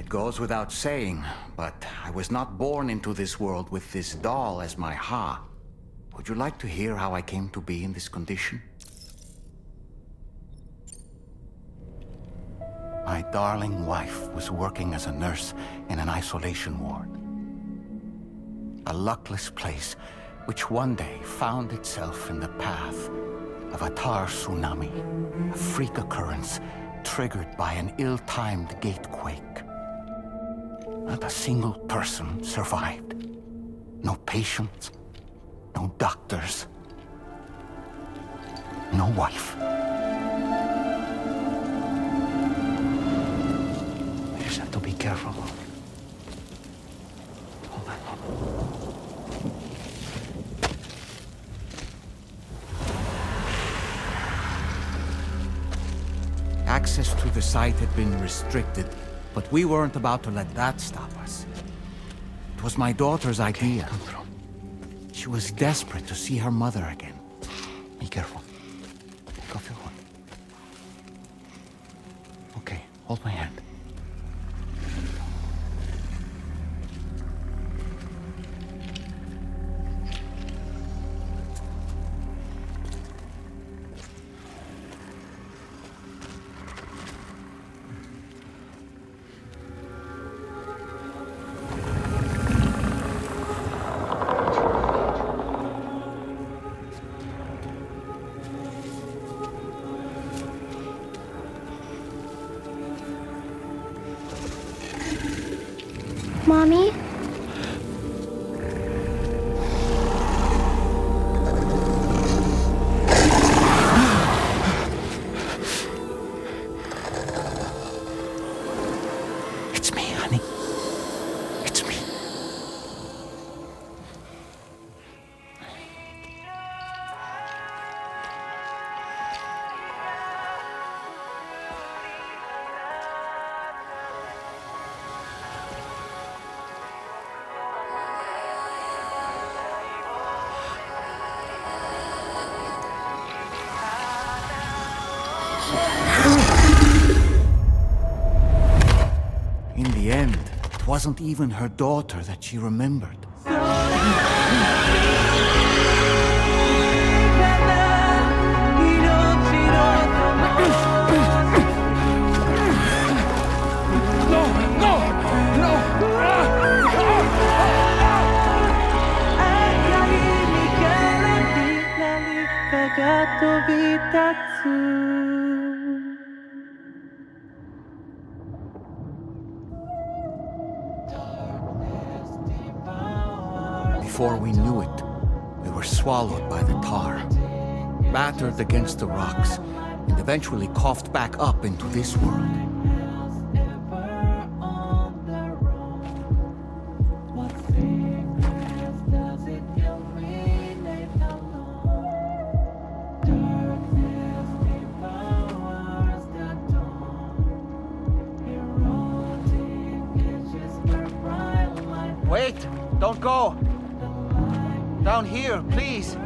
It goes without saying, but I was not born into this world with this doll as my ha. Would you like to hear how I came to be in this condition? My darling wife was working as a nurse in an isolation ward. A luckless place which one day found itself in the path of a tar tsunami, a freak occurrence triggered by an ill-timed gatequake. Not a single person survived. No patients, no doctors, no wife. We just have to be careful. Hold on. Access to the site had been restricted, but we weren't about to let that stop us. It was my daughter's idea. She was desperate to see her mother again. Be careful. Take off your hood. Okay, hold my hand. Mommy? It's me, honey. It's me. In the end, it wasn't even her daughter that she remembered. Before we knew it, we were swallowed by the tar, battered against the rocks, and eventually coughed back up into this world. Wait! Don't go! Down here, please!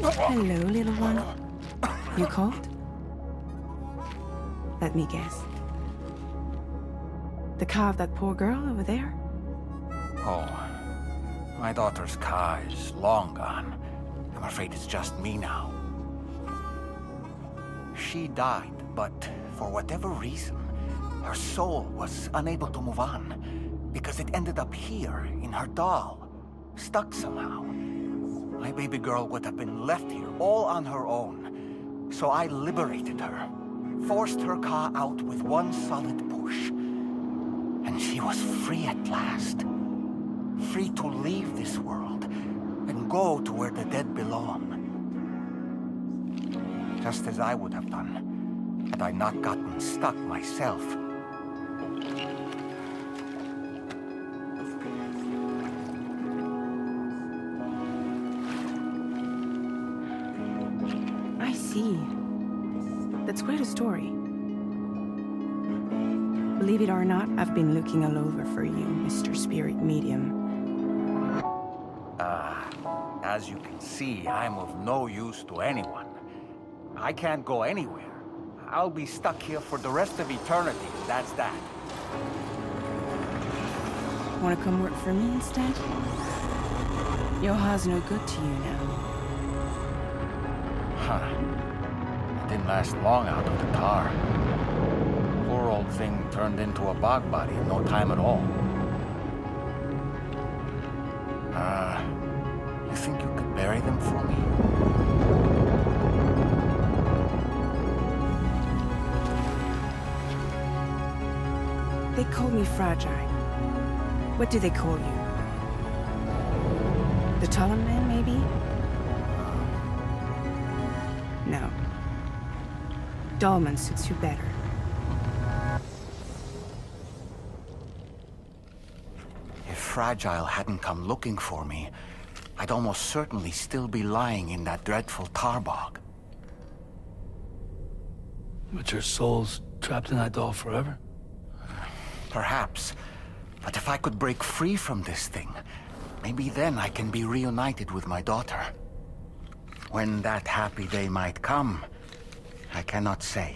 Hello, little one. You cold? Let me guess. The car of that poor girl over there? Oh, my daughter's car is long gone. I'm afraid it's just me now. She died, but for whatever reason, her soul was unable to move on, because it ended up here, in her doll, stuck somehow. My baby girl would have been left here all on her own, so I liberated her, forced her car out with one solid push, and she was free at last. Free to leave this world, and go to where the dead belong. Just as I would have done, had I not gotten stuck myself. I see. That's quite a story. Believe it or not, I've been looking all over for you, Mr. Spirit Medium. As you can see, I'm of no use to anyone. I can't go anywhere. I'll be stuck here for the rest of eternity, that's that. Want to come work for me instead? Yoha's no good to you now. Huh. It didn't last long out of the tar. Poor old thing turned into a bog body in no time at all. You think you could bury them for me? They call me fragile. What do they call you? The taller man, maybe? No. Dahlman suits you better. If Fragile hadn't come looking for me, I'd almost certainly still be lying in that dreadful tar bog. But your soul's trapped in that doll forever? Perhaps. But if I could break free from this thing, maybe then I can be reunited with my daughter. When that happy day might come, I cannot say.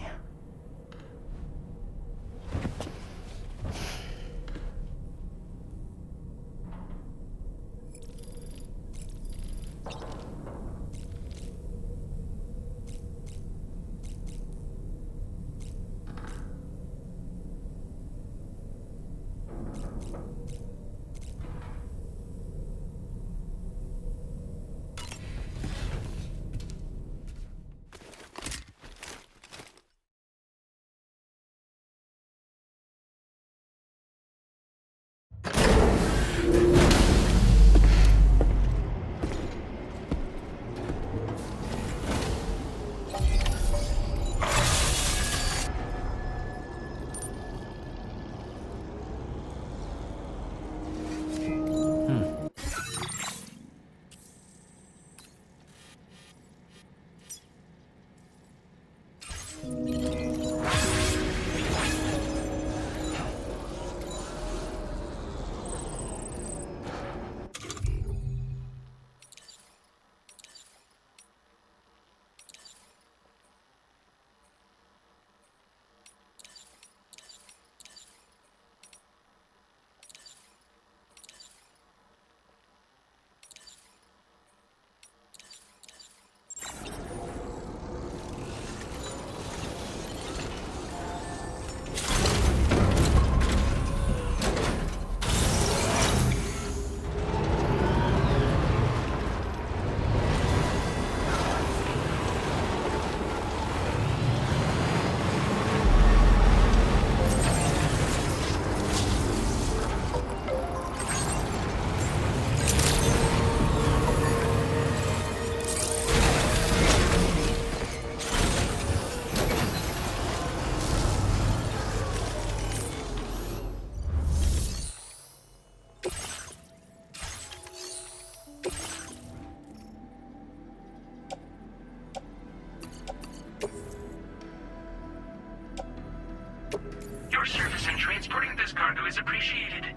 Your service in transporting this cargo is appreciated.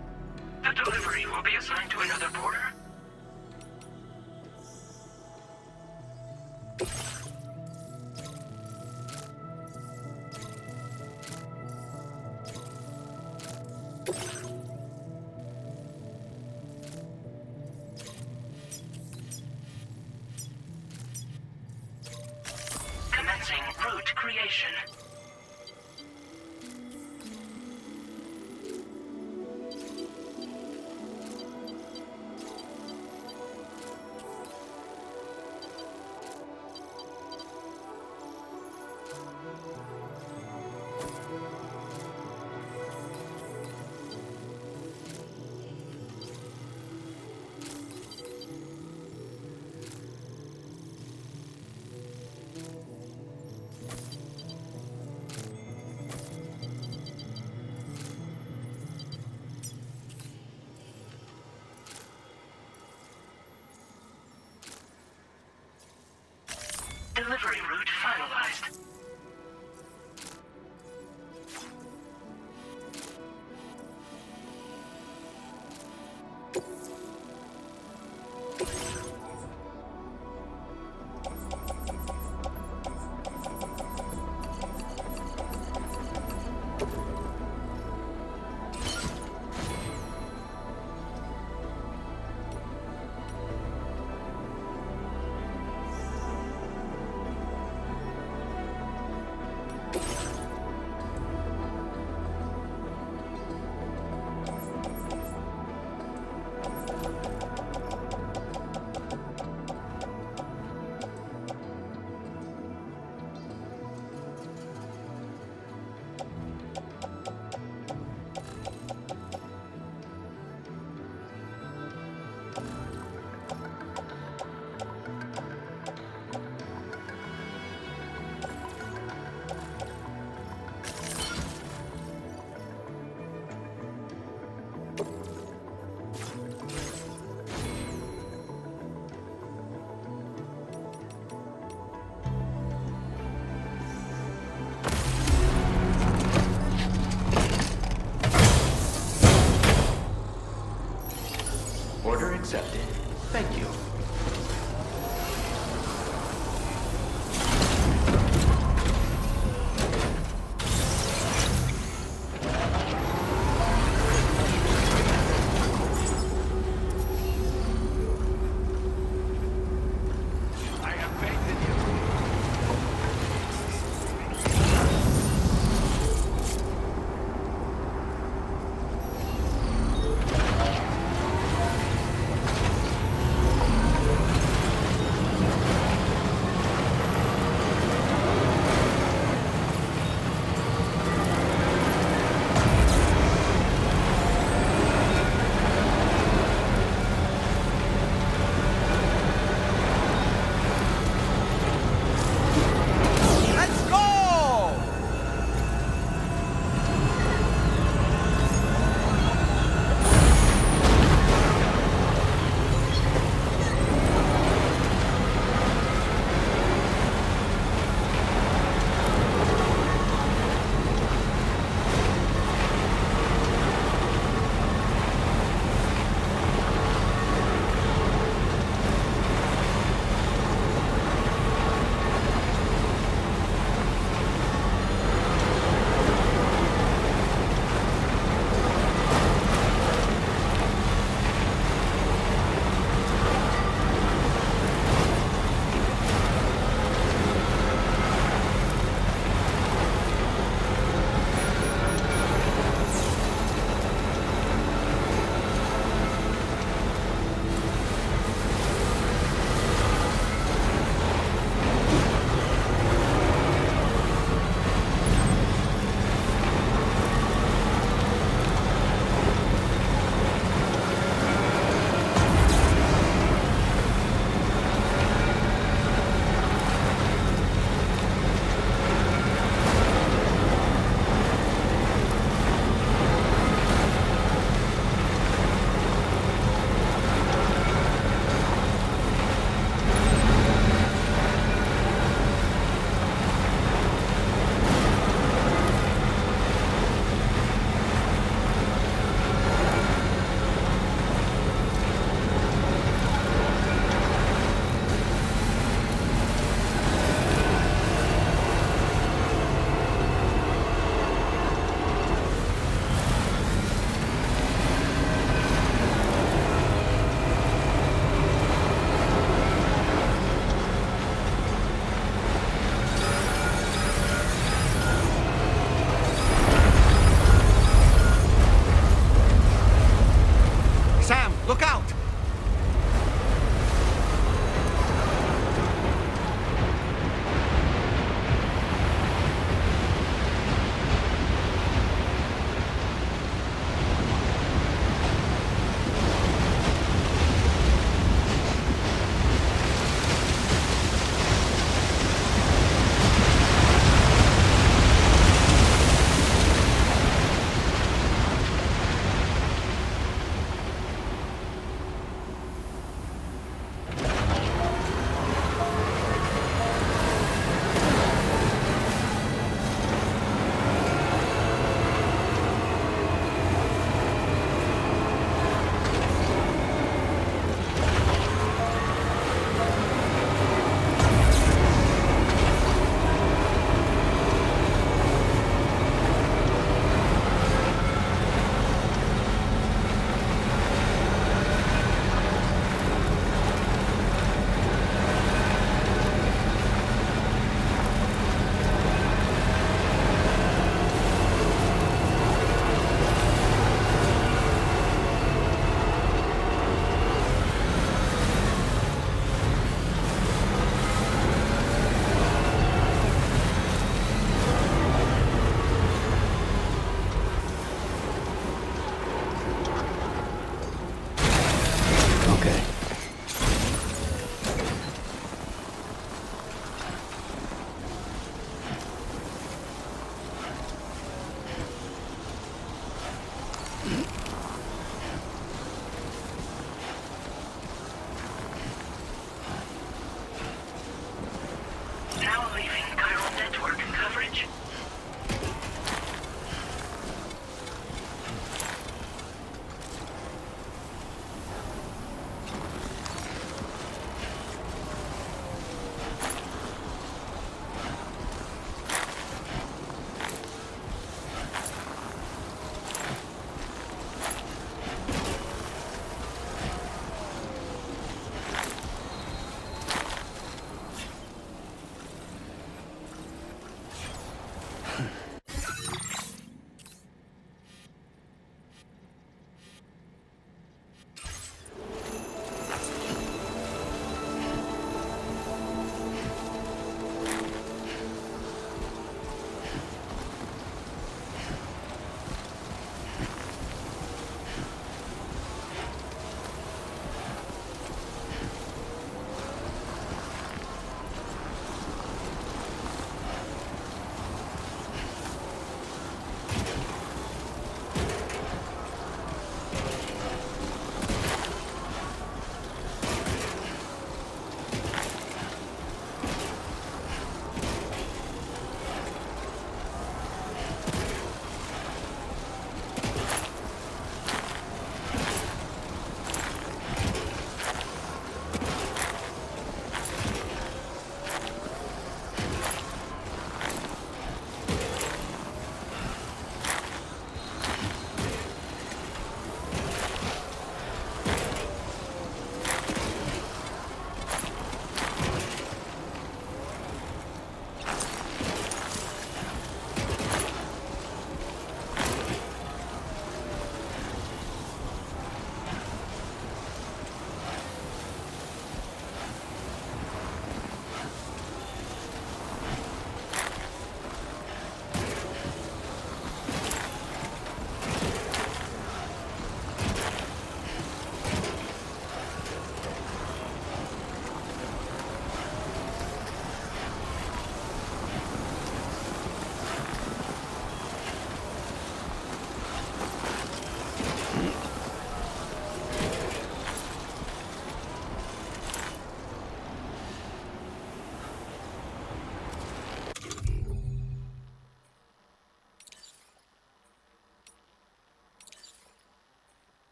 The delivery will be assigned to another porter. Commencing route creation. Delivery route finalized. accepted. Thank you. Let's go! Sam, look out! Now leaving Chiral Network coverage.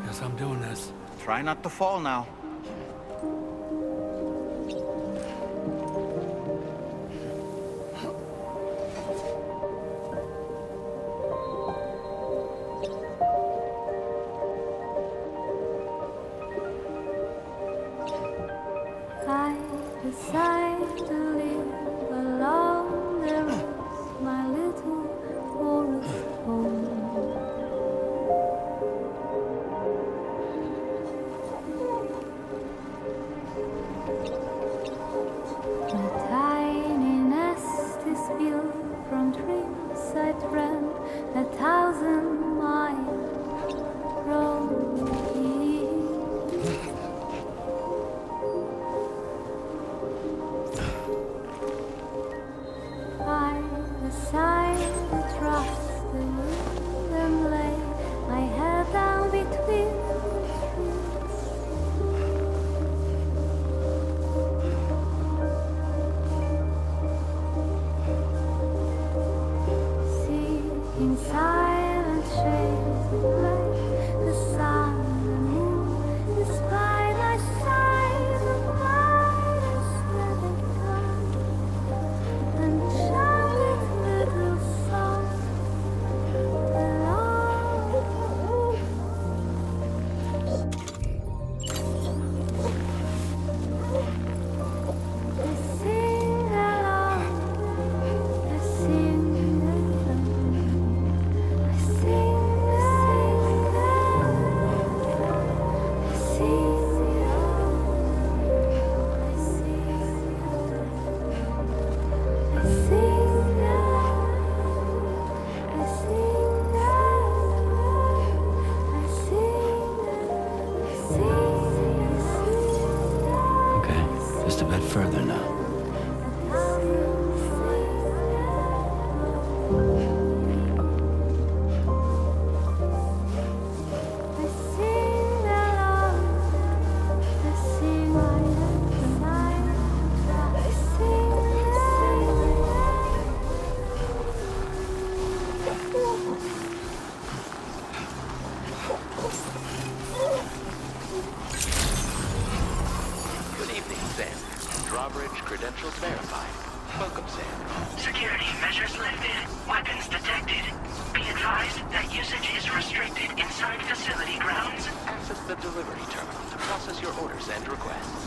Guess I'm doing this. Try not to fall now. I decide to live along the roads, my little forest home. My tiny nest is built from dreams I dreamt 1,000 miles from here. I decide to trust the wind and Just a bit further now. Credentials verified. Welcome, Sam. Security measures lifted. Weapons detected. Be advised that usage is restricted inside facility grounds. Access the delivery terminal to process your orders and requests.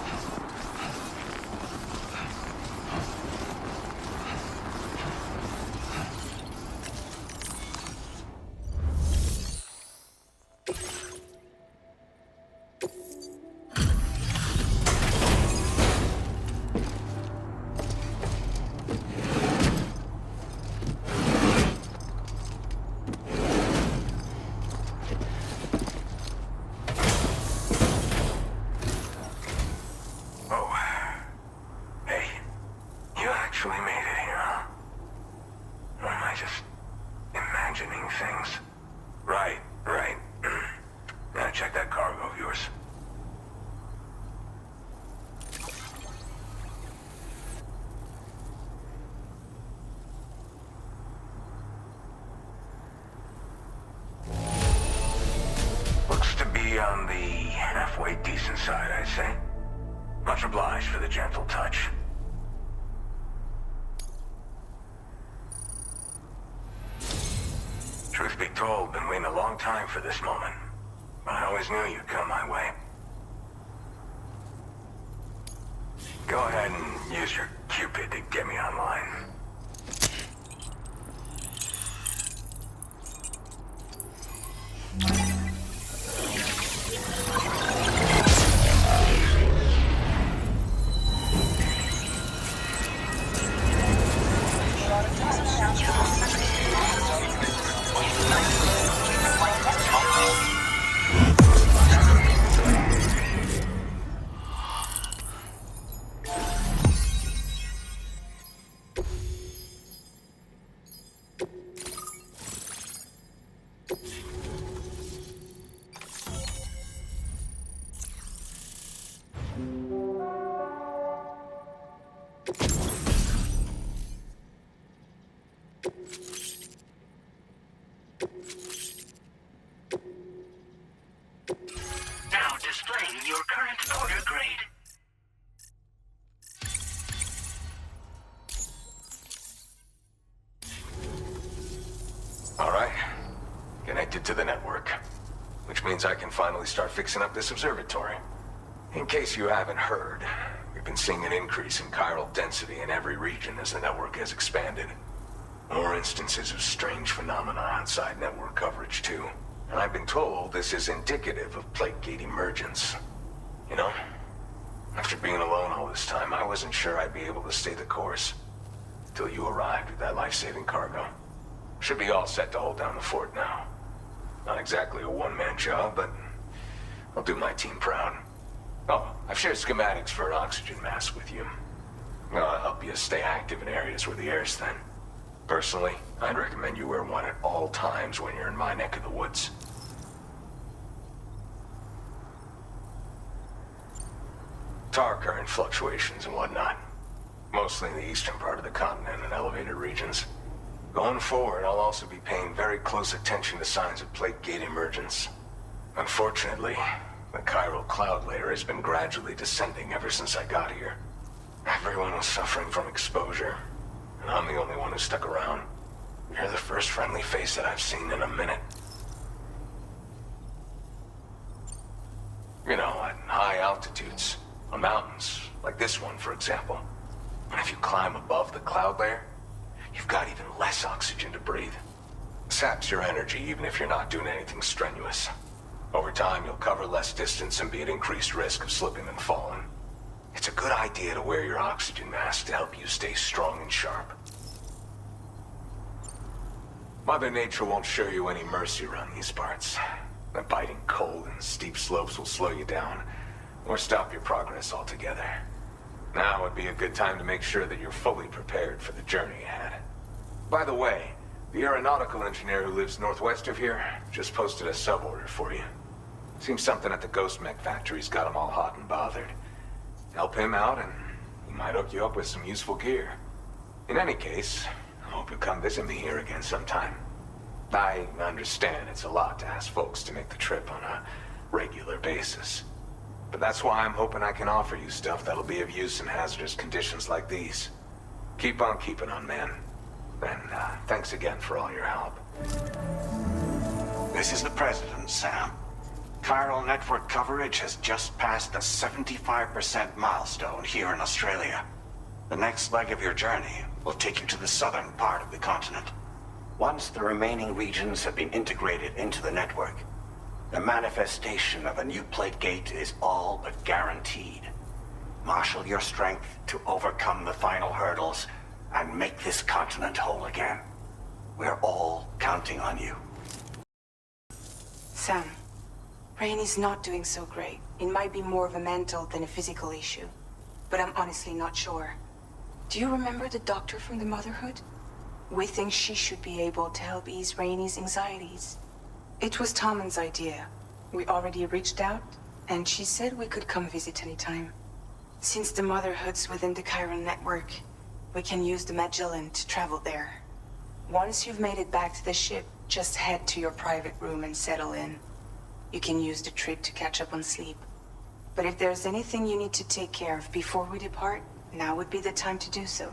On the halfway decent side, I'd say. Much obliged for the gentle touch. Truth be told, been waiting a long time for this moment. But I always knew you'd come my way. Go ahead and use your Cupid to get me online. Now displaying your current order grade. All right. Connected to the network. Which means I can finally start fixing up this observatory. In case you haven't heard, we've been seeing an increase in chiral density in every region as the network has expanded. More instances of strange phenomena outside network coverage, too. And I've been told this is indicative of plate gate emergence. You know, after being alone all this time, I wasn't sure I'd be able to stay the course. Till you arrived with that life-saving cargo. Should be all set to hold down the fort now. Not exactly a one-man job, but I'll do my team proud. Oh, I've shared schematics for an oxygen mask with you. I'll help you stay active in areas where the air's thin. Personally, I'd recommend you wear one at all times when you're in my neck of the woods. Tar current fluctuations and whatnot. Mostly in the eastern part of the continent and elevated regions. Going forward, I'll also be paying very close attention to signs of plate gate emergence. Unfortunately, the chiral cloud layer has been gradually descending ever since I got here. Everyone was suffering from exposure, and I'm the only one who stuck around. You're the first friendly face that I've seen in a minute. You know, at high altitudes, on mountains, like this one, for example. And if you climb above the cloud layer, you've got even less oxygen to breathe. Saps your energy even if you're not doing anything strenuous. Over time, you'll cover less distance and be at increased risk of slipping and falling. It's a good idea to wear your oxygen mask to help you stay strong and sharp. Mother Nature won't show you any mercy around these parts. The biting cold and steep slopes will slow you down, or stop your progress altogether. would be a good time to make sure that you're fully prepared for the journey ahead. By the way, the aeronautical engineer who lives northwest of here just posted a sub-order for you. Seems something at the Ghost Mech factory's got him all hot and bothered. Help him out and he might hook you up with some useful gear. In any case, I hope you'll come visit me here again sometime. I understand it's a lot to ask folks to make the trip on a regular basis. But that's why I'm hoping I can offer you stuff that'll be of use in hazardous conditions like these. Keep on keeping on, man. And thanks again for all your help. This is the President, Sam. Chiral Network coverage has just passed the 75% milestone here in Australia. The next leg of your journey will take you to the southern part of the continent. Once the remaining regions have been integrated into the network, the manifestation of a new plate gate is all but guaranteed. Marshal your strength to overcome the final hurdles and make this continent whole again. We're all counting on you. Sam, Rainey's not doing so great. It might be more of a mental than a physical issue, but I'm honestly not sure. Do you remember the doctor from the Motherhood? We think she should be able to help ease Rainey's anxieties. It was Tommen's idea. We already reached out, and she said we could come visit anytime. Since the Motherhood's within the Chiral Network, we can use the Magellan to travel there. Once you've made it back to the ship, just head to your private room and settle in. You can use the trip to catch up on sleep. But if there's anything you need to take care of before we depart, now would be the time to do so.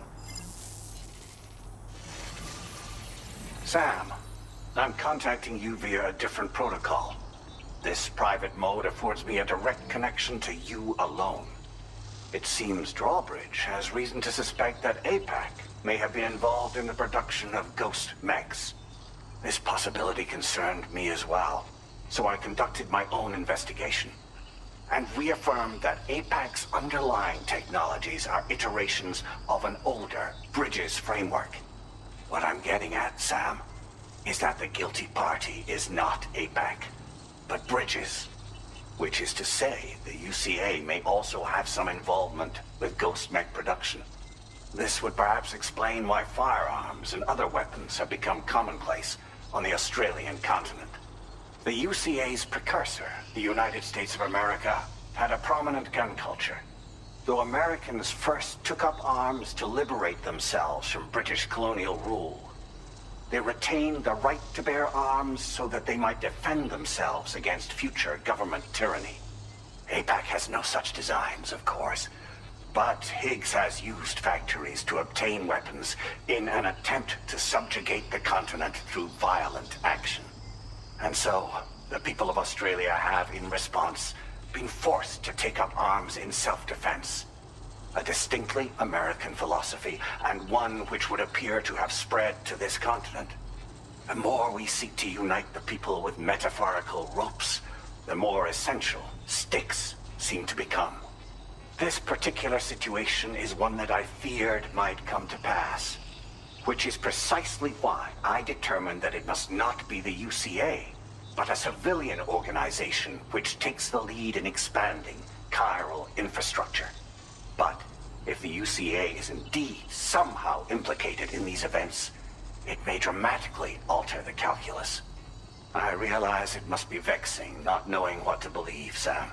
Sam, I'm contacting you via a different protocol. This private mode affords me a direct connection to you alone. It seems Drawbridge has reason to suspect that APAC may have been involved in the production of ghost mechs. This possibility concerned me as well, so I conducted my own investigation and reaffirmed that APAC's underlying technologies are iterations of an older Bridges framework. What I'm getting at, Sam, is that the guilty party is not APAC, but Bridges. Which is to say, the UCA may also have some involvement with ghost mech production. This would perhaps explain why firearms and other weapons have become commonplace on the Australian continent. The UCA's precursor, the United States of America, had a prominent gun culture. Though Americans first took up arms to liberate themselves from British colonial rule, they retained the right to bear arms so that they might defend themselves against future government tyranny. APAC has no such designs, of course, but Higgs has used factories to obtain weapons in an attempt to subjugate the continent through violent action. And so, the people of Australia have, in response, been forced to take up arms in self-defense. A distinctly American philosophy, and one which would appear to have spread to this continent. The more we seek to unite the people with metaphorical ropes, the more essential sticks seem to become. This particular situation is one that I feared might come to pass, which is precisely why I determined that it must not be the UCA, but a civilian organization which takes the lead in expanding chiral infrastructure. But if the UCA is indeed somehow implicated in these events, it may dramatically alter the calculus. I realize it must be vexing not knowing what to believe, Sam.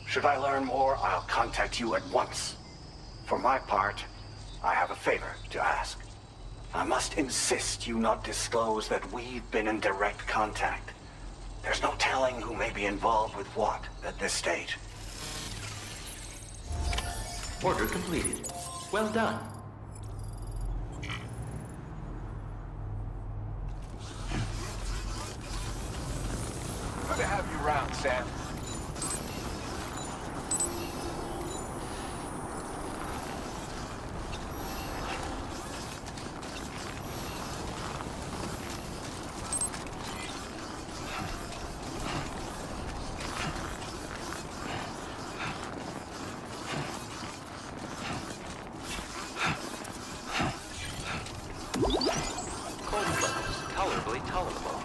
Should I learn more, I'll contact you at once. For my part, I have a favor to ask. I must insist you not disclose that we've been in direct contact. There's no telling who may be involved with what at this stage. Order completed. Well done. Good to have you around, Sam. Cold levels tolerably tolerable.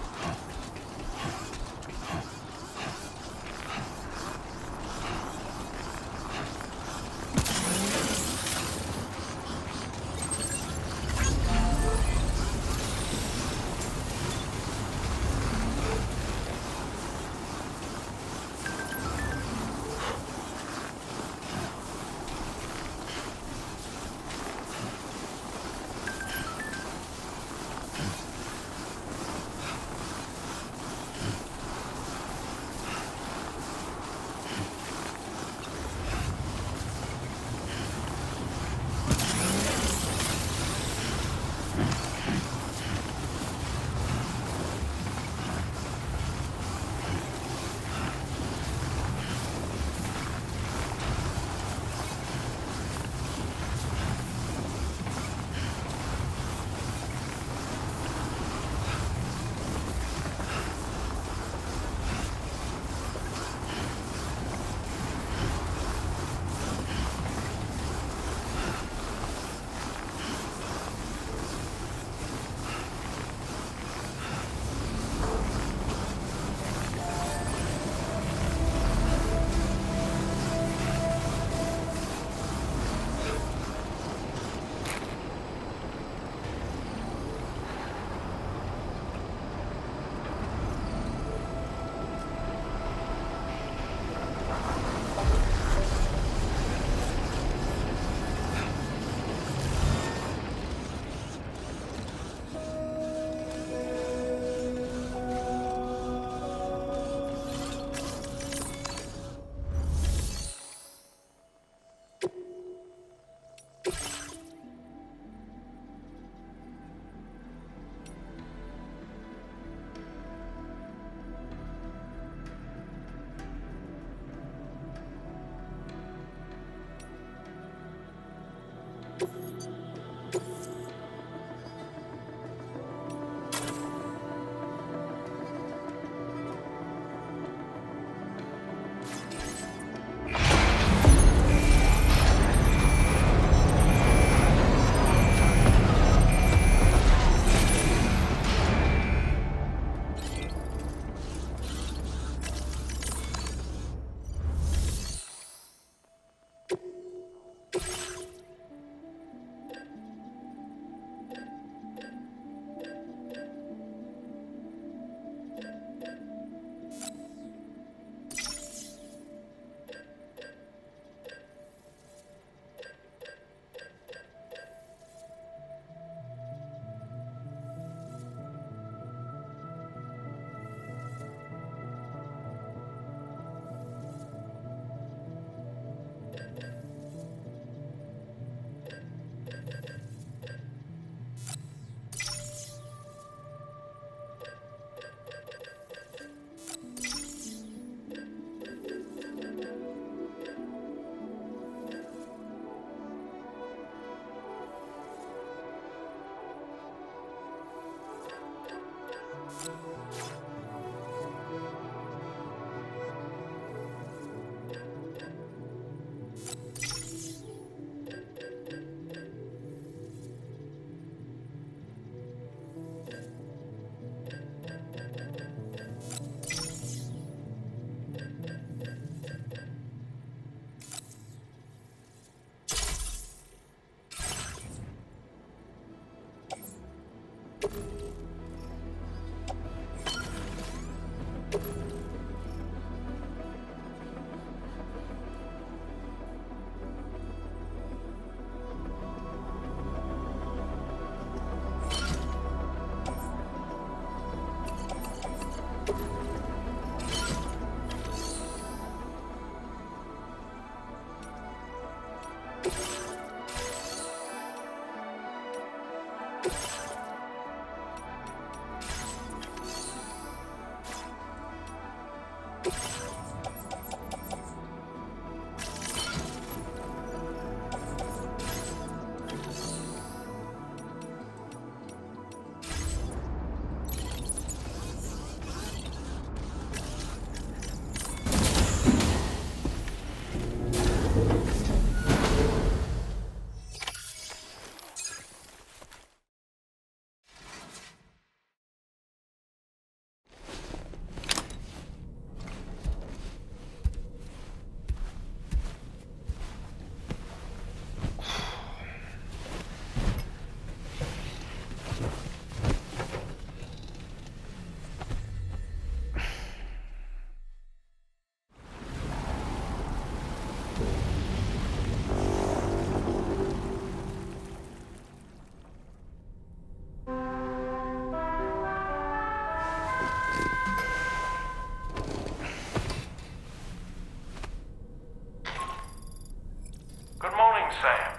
Sam.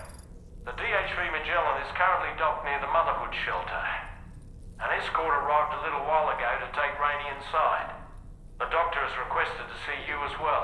The DHV Magellan is currently docked near the Motherhood shelter. An escort arrived a little while ago to take Rainey inside. The doctor has requested to see you as well.